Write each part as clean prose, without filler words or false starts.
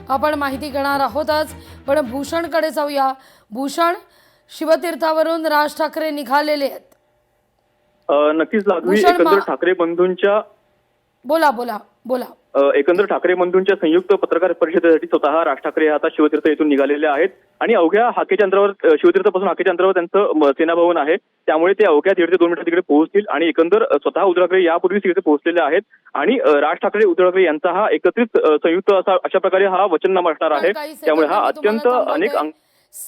आपण माहिती घेणार आहोतच, पण भूषणकडे जाऊया। भूषण, शिवतीर्थावरून राज ठाकरे निघालेले आहेत। नक्कीच लादवी भूषण एकंदर ठाकरे बंधूंच्या बोला बोला बोला एकंदर ठाकरे बंधूंच्या संयुक्त पत्रकार परिषदेसाठी स्वतः राज ठाकरे हे आता शिवतीर्थ येथून निघालेले आहेत आणि अवघ्या हाकेच्या अंतरावर शिवतीर्थापासून हाकेच्या अंतरावर त्यांचं सेनाभवन आहे, त्यामुळे ते अवघ्या 1.5 ते 2 मिनिटात तिकडे पोहोचतील आणि एकंदर स्वतः उद्धव ठाकरे यापूर्वीच तिथे पोहोचलेले आहेत आणि राज ठाकरे उद्धव ठाकरे यांचा हा एकत्रित संयुक्त अशा प्रकारे हा वचननामा असणार आहे। त्यामुळे हा अत्यंत अनेक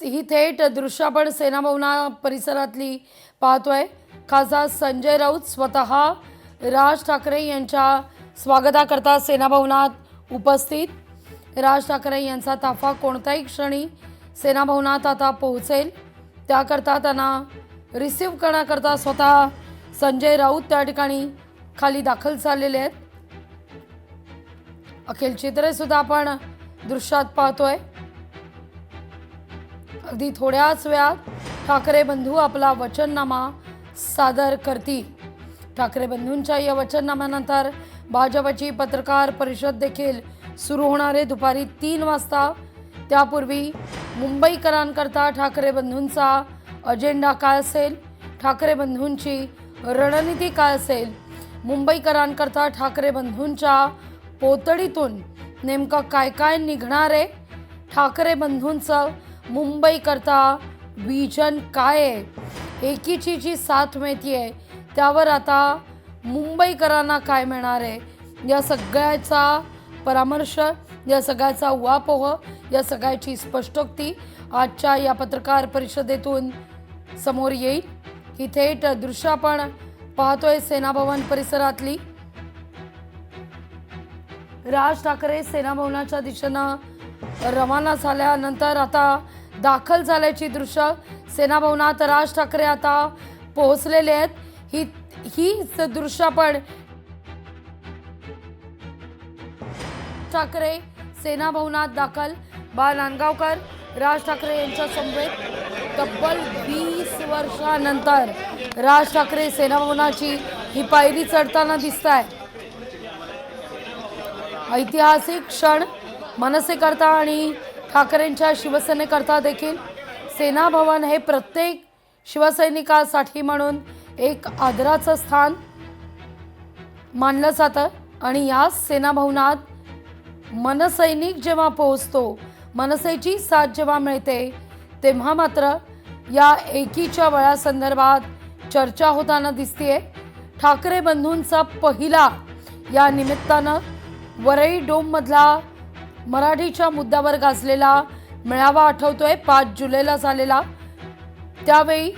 ही थेट दृश्य आपण सेनाभवना परिसरातली पाहतोय। खासदार संजय राऊत स्वतः राज ठाकरे यांच्या स्वागताकरता सेनाभवनात उपस्थित। राज ठाकरे यांचा ताफा कोणत्याही क्षणी सेनाभवनात आता पोहोचेल, त्याकरता त्यांना रिसीव्ह करण्याकरता स्वतः संजय राऊत त्या ठिकाणी खाली दाखल झालेले आहेत। अखिल चित्रे सुद्धा आपण दृश्यात पाहतोय। अगदी थोड्याच वेळात ठाकरे बंधू आपला वचननामा सादर करतील। ठाकरे बंधूंच्या या वचननाम्यानंतर भाजपची पत्रकार परिषद देखील सुरू होणार आहे दुपारी 3 वाजता। त्यापूर्वी मुंबईकरांकरता ठाकरे बंधूंचा अजेंडा काय असेल, ठाकरे बंधूंची रणनीती काय असेल, मुंबईकरांकरता ठाकरे बंधूंच्या पोतडीतून नेमकं काय काय निघणार आहे, ठाकरे बंधूंचं मुंबईकरता विजन काय आहे, एकीची जी साथ मिळतीये त्यावर आता मुंबईकरांना काय मिळणार आहे, या सगळ्याचा परामर्श, या सगळ्याचा उहापोह, या सगळ्याची स्पष्टोक्ती आजच्या या पत्रकार परिषदेतून समोर येईल। ही थेट दृश्य आपण पाहतोय सेनाभवन परिसरातली। राज ठाकरे सेनाभवनाच्या दिशेनं रवाना झाल्यानंतर आता दाखल झाल्याची दृश्य सेनाभवनात राज ठाकरे आता पोहोचलेले आहेत। ही दृश्य आपण ठाकरे सेनाभवनात दाखल। बाळ नांदगावकर राज ठाकरे यांच्या समवेत तब्बल 20 वर्षानंतर राज ठाकरे सेनाभवनाची ही पायरी चढताना दिसत आहे। ऐतिहासिक क्षण मनसेकरता आणि ठाकरेंच्या शिवसेनेकरता देखील सेनाभवन हे प्रत्येक शिवसैनिकासाठी म्हणून एक आदराचं स्थान मानलं जातं आणि या सेनाभवनात मनसैनिक जेव्हा पोहोचतो, मनसेची साथ जेव्हा मिळते, तेव्हा मात्र या एकीच्या बळासंदर्भात चर्चा होताना दिसतेय। ठाकरे बंधूंचा पहिला या निमित्तानं वरई डोममधला मराठीच्या मुद्द्यावर गाजलेला मेळावा आठवतोय, 5 जुलैला झालेला। त्यावेळी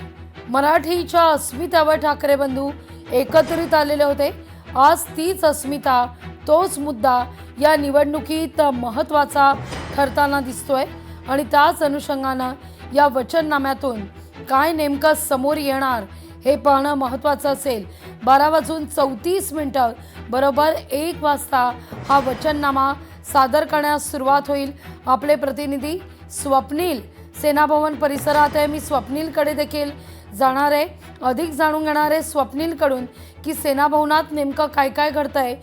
मराठीच्या अस्मितावर ठाकरे बंधू एकत्रित आलेले होते। आज तीच अस्मिता, तोच मुद्दा या निवडणुकीत महत्त्वाचा ठरताना दिसतोय आणि त्याच अनुषंगानं या वचननाम्यातून काय नेमकं समोर येणार हे पाहणं महत्त्वाचं असेल। 12:34 बरोबर 1 वाजता हा वचननामा सादर करण्यास सुरुवात होईल। आपले प्रतिनिधी स्वप्नील सेनाभवन परिसरात आहे, मी स्वप्नीलकडे देखील जाणार आहे, अधिक जाणून घेणार आहे स्वप्नीलकडून की सेनाभवनात नेमकं काय काय घडतंय।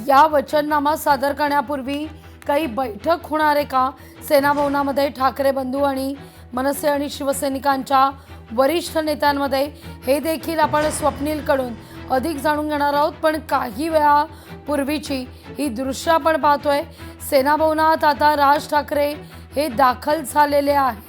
या वचननामा सादर करण्यापूर्वी काही बैठक होणार आहे का सेनाभवनामध्ये ठाकरे बंधू आणि मनसे आणि शिवसैनिकांच्या वरिष्ठ नेत्यांमध्ये, हे देखील आपण स्वप्नीलकडून अधिक जाणून घेणार आहोत। पण काही वेळापूर्वीची ही दृश्य आपण पाहतोय, सेनाभवनात आता राज ठाकरे हे दाखल झालेले आहे।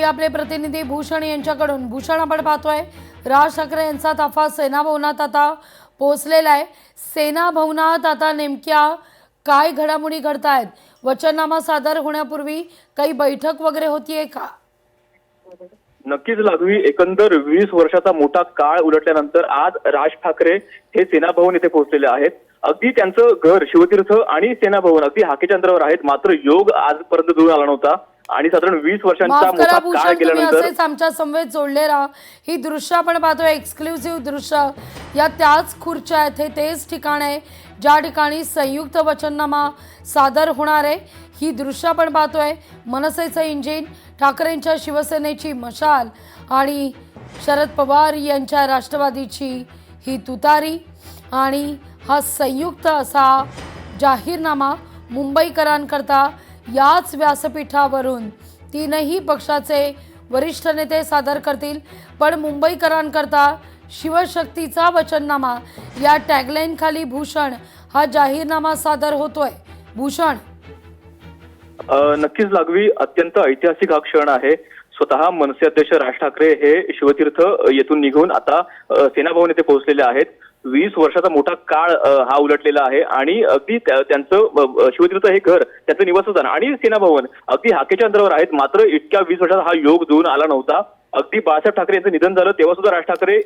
आपले प्रतिनिधी भूषण यांच्याकडून। भूषण, आपण पाहतोय राज ठाकरे यांचा ताफा सेनाभवनात आता पोहोचलेला आहे। सेनाभवनात आता नेमक्या काय घडामोडी घडतायत, वचननामा सादर होण्यापूर्वी काही बैठक वगैरे होतीये का? नक्कीच लादवी, एकंदर 20 वर्षाचा मोठा काळ उलटल्यानंतर आज राज ठाकरे हे सेनाभवन येथे पोहोचलेले आहेत। अगदी त्यांचं घर शिवतीर्थ आणि सेनाभवन अगदी हाकेच्या अंतरावर आहेत, मात्र योग आजपर्यंत जुळून आला नव्हता। आणि साधारण 20 वर्षांचा माफ करा मोठा काळ भूषण, तुम्ही गेल्यानंतर असेच आमच्या समवेत जोडले राहा. ही दृश्य आपण पाहतोय, एक्सक्लुझिव्ह दृश्य. या त्याच खुर्च्या आहेत, हे तेच ठिकाण आहे ज्या ठिकाणी संयुक्त वचननामा सादर होणार आहे. ही दृश्य आपण पाहतोय, मनसेचं इंजिन, ठाकरेंच्या शिवसेनेची मशाल आणि शरद पवार यांच्या राष्ट्रवादीची ही तुतारी आणि हा संयुक्त असा जाहीरनामा मुंबईकरांकरता याच व्यासपीठावरून तीनही पक्षाचे वरिष्ठ नेते सादर करतील. पण मुंबईकरांकरता शिवशक्तीचा वचननामा या टॅगलाईन खाली भूषण हा जाहीरनामा सादर होतोय. भूषण, नक्कीच लागवी, अत्यंत ऐतिहासिक हा क्षण आहे. स्वतः मनसे अध्यक्ष राज ठाकरे हे शिवतीर्थ येथून निघून आता सेनाभवन येथे पोहोचलेले आहेत. 20 वर्षाचा मोठा काळ हा उलटलेला आहे आणि अगदी त्यांचं शिवतीर्थ हे घर, त्याचं निवासस्थान आणि सेनाभवन अगदी हाकेच्या अंतरावर आहेत. मात्र इतक्या 20 वर्षाचा हा योग जुळून आला नव्हता. अगदी बाळासाहेब ठाकरे यांचं निधन झालं तेव्हा सुद्धा राज ठाकरे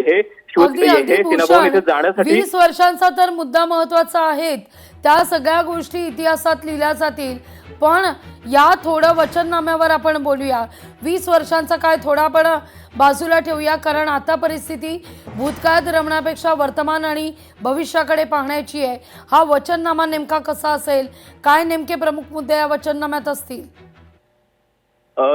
हे सेनाभवन येथे जाण्यासाठी 20 वर्षांचा तर मुद्दा महत्वाचा आहे. त्या सगळ्या गोष्टी इतिहासात लिहिल्या जातील, पण या थोडं वचननाम्यावर आपण बोलूया. 20 वर्षांचा काय थोडा पण बाजूला ठेवूया, कारण आता परिस्थिती भूतकाळात रमण्यापेक्षा वर्तमान आणि भविष्याकडे पाहण्याची आहे. हा वचननामा नेमका कसा असेल, काय नेमके प्रमुख मुद्दे या वचननाम्यात असतील?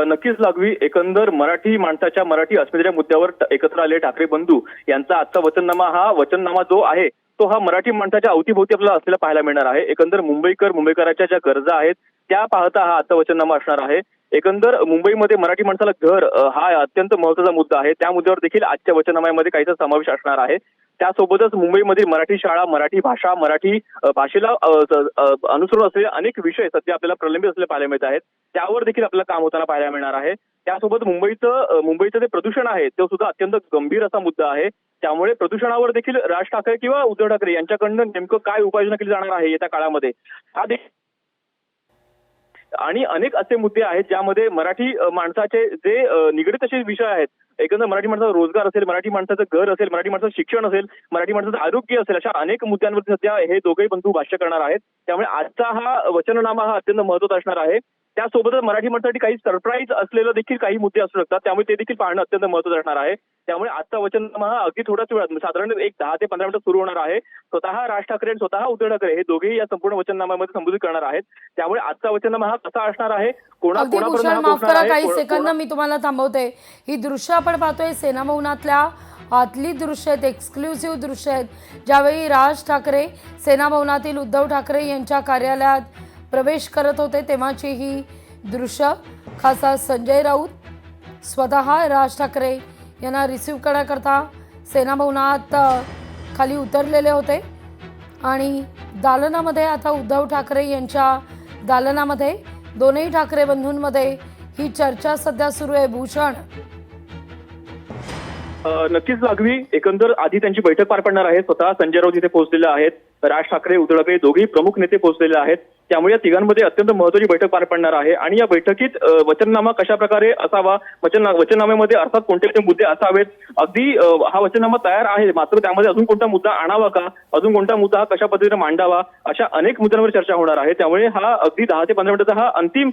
नक्कीच लागवी, एकंदर मराठी माणसाच्या, मराठी अस्मितेच्या मुद्द्यावर एकत्र आले ठाकरे बंधू यांचा आजचा वचननामा जो आहे तो हा मराठी माणसाच्या अवतीभोवती आपल्याला असलेला पाहायला मिळणार आहे. एकंदर मुंबईकरांच्या ज्या गरजा आहेत त्या पाहता हा आजचा वचननामा असणार आहे. एकंदर मुंबईमध्ये मराठी माणसाला घर हा अत्यंत महत्त्वाचा मुद्दा आहे. त्या मुद्द्यावर देखील आजच्या वचननाम्यामध्ये काहीसा समावेश असणार आहे. त्यासोबतच मुंबईमध्ये मराठी शाळा, मराठी भाषा, मराठी भाषेला अनुसरून असलेले अनेक विषय सध्या आपल्याला प्रलंबित असलेले पाहायला मिळत आहेत. त्यावर देखील आपल्याला काम होताना पाहायला मिळणार आहे. त्यासोबत मुंबईचं जे प्रदूषण आहे तो सुद्धा अत्यंत गंभीर असा मुद्दा आहे. त्यामुळे प्रदूषणावर देखील राज ठाकरे किंवा उद्धव ठाकरे यांच्याकडनं नेमकं काय उपाययोजना केली जाणार आहे येत्या काळामध्ये हा आणि अनेक असे मुद्दे आहेत ज्यामध्ये मराठी माणसाचे जे निगडीत असे विषय आहेत. एकंदर मराठी माणसाचा रोजगार असेल, मराठी माणसाचं घर असेल, मराठी माणसाचं शिक्षण असेल, मराठी माणसाचं आरोग्य असेल, अशा अनेक मुद्द्यांवर सध्या हे दोघेही बंधू भाष्य करणार आहेत. त्यामुळे आजचा हा वचननामा हा अत्यंत महत्त्वाचा असणार आहे. त्यासोबतच मराठी माणसासाठी काही सरप्राईज असलेलं देखील काही मुद्दे असू शकतात, त्यामुळे ते देखील पाहणं अत्यंत महत्त्वाचं असणार आहे. त्यामुळे आजचा वचननामा हा अगदी थोड्याच वेळात, साधारण एक 10 ते 15 मिनिटं सुरू होणार आहे. स्वतः राज ठाकरे आणि स्वतः उद्धव ठाकरे हे दोघेही या संपूर्ण वचननाम्यामध्ये संबोधित करणार आहेत. त्यामुळे आजचा वचननामा हा कसा असणार आहे, माफ करा, काही सेकंद मी तुम्हाला थांबवते. ही दृश्य आपण पाहतोय सेनाभवनातल्या आतली दृश्य आहेत, एक्सक्लुझिव्ह दृश्य आहेत. ज्यावेळी राज ठाकरे सेनाभवनातील उद्धव ठाकरे यांच्या कार्यालयात प्रवेश करत होते तेव्हाची ही दृश्य. खासदार संजय राऊत स्वतः राज ठाकरे यांना रिसीव्ह करण्याकरता सेनाभवनात खाली उतरलेले होते आणि दालनामध्ये आता उद्धव ठाकरे यांच्या दालनामध्ये दोनही ठाकरे बंधूंमध्ये ही चर्चा सध्या सुरू आहे. भूषण, नक्कीच लागवी, एकंदर आधी त्यांची बैठक पार पडणार आहे. स्वतः संजय राऊत इथे पोहोचलेले आहेत. राज ठाकरे, उद्धव ठाकरे दोघेही प्रमुख नेते पोहोचलेले आहेत. त्यामुळे या तिघांमध्ये अत्यंत महत्त्वाची बैठक पार पडणार आहे आणि या बैठकीत वचननामा कशा प्रकारे असावा, वचननाम्यामध्ये अर्थात कोणते मुद्दे असावेत, अगदी हा वचननामा तयार आहे, मात्र त्यामध्ये अजून कोणता मुद्दा आणावा का, अजून कोणता मुद्दा हा कशा पद्धतीने मांडावा, अशा अनेक मुद्द्यांवर चर्चा होणार आहे. त्यामुळे हा अगदी 10 ते 15 मिनिटाचा हा अंतिम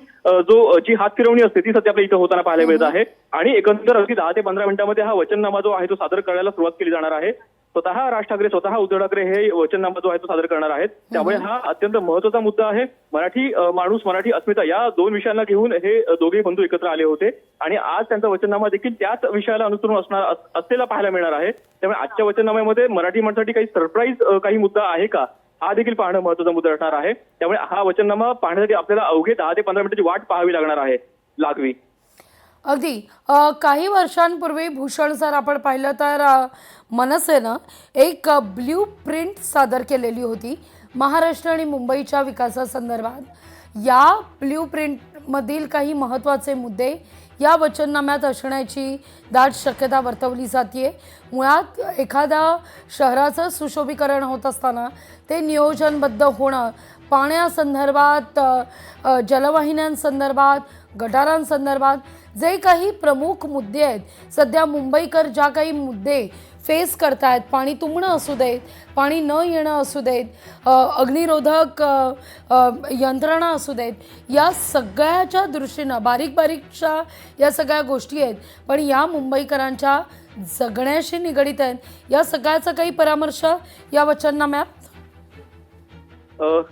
जी हात फिरवणी असते ती सध्या आपल्या इथं होताना पाहायला मिळत आहे आणि एकंदर अगदी 10 ते 15 मिनिटांमध्ये हा वचननामा जो आहे तो सादर करायला सुरुवात केली जाणार आहे. स्वतः राज ठाकरे, स्वतः उद्धव ठाकरे हे वचननामा जो आहे तो सादर करणार आहेत. त्यामुळे हा अत्यंत महत्त्वाचा मुद्दा आहे. मराठी माणूस, मराठी अस्मिता या दोन विषयांना घेऊन हे दोघे बंधू एकत्र आले होते आणि आज त्यांचा वचननामा देखील त्याच विषयाला अनुसरून असलेला पाहायला मिळणार आहे. त्यामुळे आजच्या वचननाम्यामध्ये मराठी माणसासाठी काही सरप्राईज काही मुद्दा आहे का, हा देखील पाहणं महत्त्वाचा मुद्दा असणार आहे. त्यामुळे हा वचननामा पाहण्यासाठी आपल्याला अवघे 10 ते 15 मिनिटाची वाट पाहावी लागणार आहे. लागवी, अगदी काही वर्षांपूर्वी भूषण सर आपण पाहिलं तर मनसेनं एक ब्ल्यू प्रिंट सादर केलेली होती महाराष्ट्र आणि मुंबईच्या विकासासंदर्भात. या ब्ल्यू प्रिंटमधील काही महत्त्वाचे मुद्दे या वचननाम्यात असण्याची दाट शक्यता वर्तवली जाते. मुळात एखाद्या शहराचं सुशोभीकरण होत असताना ते नियोजनबद्ध होणं, पाण्यासंदर्भात, जलवाहिन्यांसंदर्भात, गटारांसंदर्भात जे काही प्रमुख मुद्दे आहेत, सध्या मुंबईकर ज्या काही मुद्दे फेस करतायत, पाणी तुंबणं असू देत, पाणी न येणं असू देत, अग्निरोधक यंत्रणा असू देत, या सगळ्याच्या दृष्टीनं बारीक बारीकशा या सगळ्या गोष्टी आहेत, पण या मुंबईकरांच्या जगण्याशी निगडीत आहेत. या सगळ्याचा काही परामर्श या वचननाम्यात?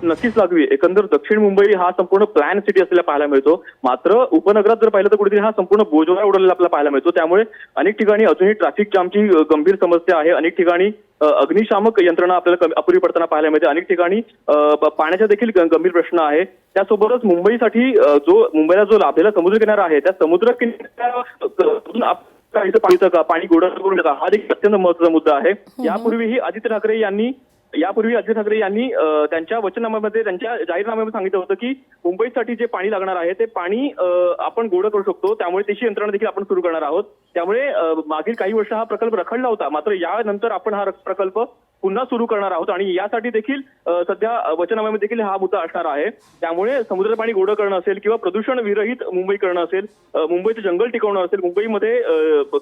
नक्कीच लागवी. एकंदर दक्षिण मुंबई हा संपूर्ण प्लॅन सिटी असलेला पाहायला मिळतो. मात्र उपनगरात जर पाहिलं तर कुठेतरी हा संपूर्ण बोजवारा उडलेला आपल्याला पाहायला मिळतो. त्यामुळे अनेक ठिकाणी अजूनही ट्रॅफिक जामची गंभीर समस्या आहे. अनेक ठिकाणी अग्निशामक यंत्रणा आपल्याला अपुरी पडताना पाहायला मिळते. अनेक ठिकाणी पाण्याचा देखील गंभीर प्रश्न आहे. त्यासोबतच मुंबईसाठी मुंबईला जो लाभलेला समुद्र किनारा आहे, त्या समुद्र किनाऱ्यातून पाणी गोडा करून टाका हा देखील अत्यंत महत्त्वाचा मुद्दा आहे. यापूर्वी आदित्य ठाकरे यांनी त्यांच्या वचननाम्यामध्ये, त्यांच्या जाहीरनाम्यामध्ये सांगितलं होतं की मुंबईसाठी जे पाणी लागणार आहे ते पाणी आपण गोळा करू शकतो. त्यामुळे त्याची यंत्रणा देखील आपण सुरू करणार आहोत. त्यामुळे मागील काही वर्ष हा प्रकल्प रखडला होता. मात्र यानंतर आपण हा प्रकल्प पुन्हा सुरू करणार आहोत आणि यासाठी देखील सध्या वचननाम्यामध्ये देखील हा मुद्दा असणार आहे. त्यामुळे समुद्राचं पाणी गोडं करणं असेल किंवा प्रदूषण विरहित मुंबई करणं असेल, मुंबईचं जंगल टिकवणं असेल, मुंबईमध्ये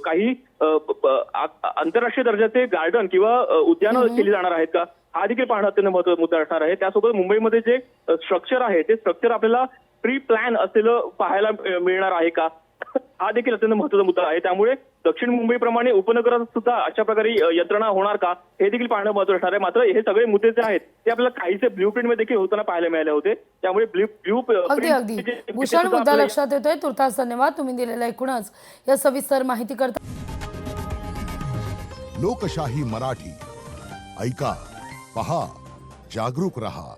काही आंतरराष्ट्रीय दर्जाचे गार्डन किंवा उद्यानं केली जाणार आहेत का, हा देखील पाहणं अत्यंत महत्त्वाचा मुद्दा असणार आहे. त्यासोबत मुंबईमध्ये जे स्ट्रक्चर आहे ते स्ट्रक्चर आपल्याला प्री प्लॅन असलेलं पाहायला मिळणार आहे का, हा देखील अत्यंत महत्त्वाचा मुद्दा आहे. त्यामुळे दक्षिण मुंबईप्रमाणे उपनगरात सुद्धा अशा प्रकारे यंत्रणा होणार का, हे देखील पाहणं महत्त्वाचं असणार आहे. मात्र हे सगळे मुद्दे जे आहेत ते आपल्याला काहीसे ब्ल्यू प्रिंटमध्ये देखील होताना पाहायला मिळाले होते. त्यामुळे अगदी भूषण, मुद्दा लक्षात येतोय. तुर्तास धन्यवाद तुम्ही दिलेल्या एकूणच या सविस्तर माहिती करता. लोकशाही मराठी ऐका, पहा, जागरूक रहा.